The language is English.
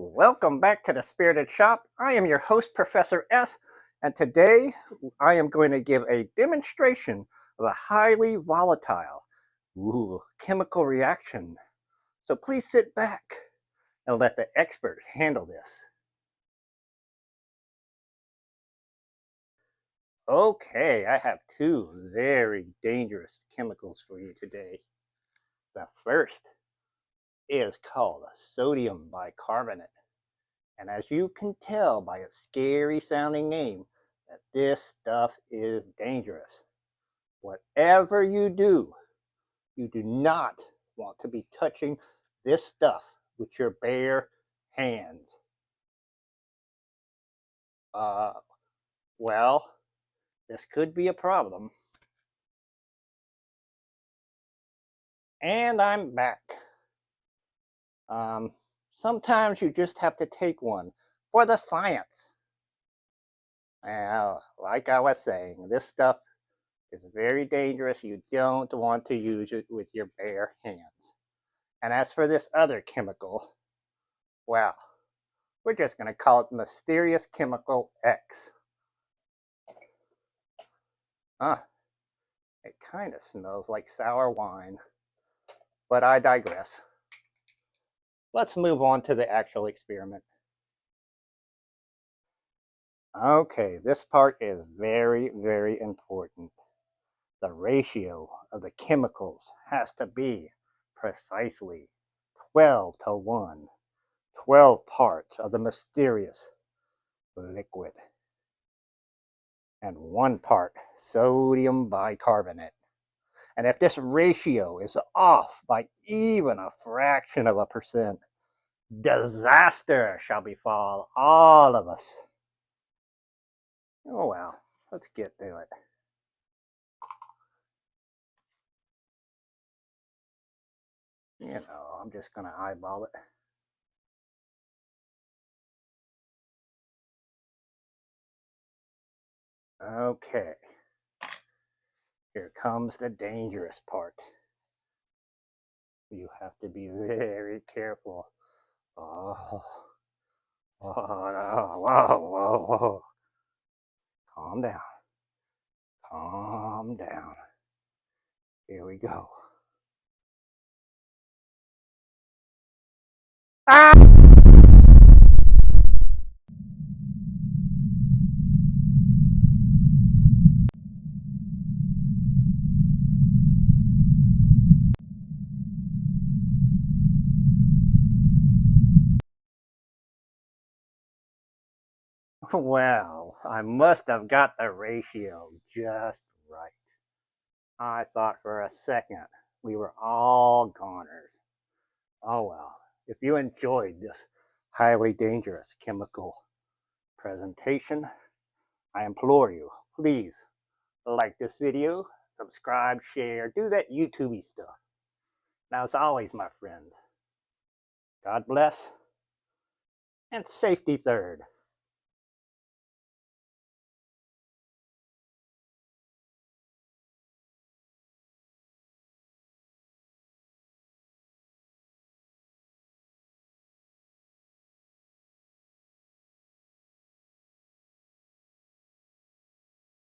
Welcome back to the Spirited Shop. I am your host, Professor S, and today I am going to give a demonstration of a highly volatile chemical reaction. So please sit back and let the expert handle this. Okay, I have two very dangerous chemicals for you today. The first is called sodium bicarbonate. And as you can tell by its scary sounding name, that this stuff is dangerous. Whatever you do not want to be touching this stuff with your bare hands. Well, this could be a problem. And I'm back. Sometimes you just have to take one for the science. Like I was saying, this stuff is very dangerous. You don't want to use it with your bare hands. And as for this other chemical, well, we're just going to call it Mysterious Chemical X. It kind of smells like sour wine, but I digress. Let's move on to the actual experiment. Okay, this part is very, very important. The ratio of the chemicals has to be precisely 12 to 1. 12 parts of the mysterious liquid and 1 part sodium bicarbonate. And if this ratio is off by even a fraction of a percent, disaster shall befall all of us. Oh well, let's get to it. I'm just going to eyeball it. Okay. Here comes the dangerous part. You have to be very careful. Oh, no. Whoa. Calm down. Calm down. Here we go. Ah! Well, I must have got the ratio just right. I thought for a second we were all goners. Oh well, if you enjoyed this highly dangerous chemical presentation, I implore you, please like this video, subscribe, share, do that YouTubey stuff. Now, as always, my friends, God bless and safety third.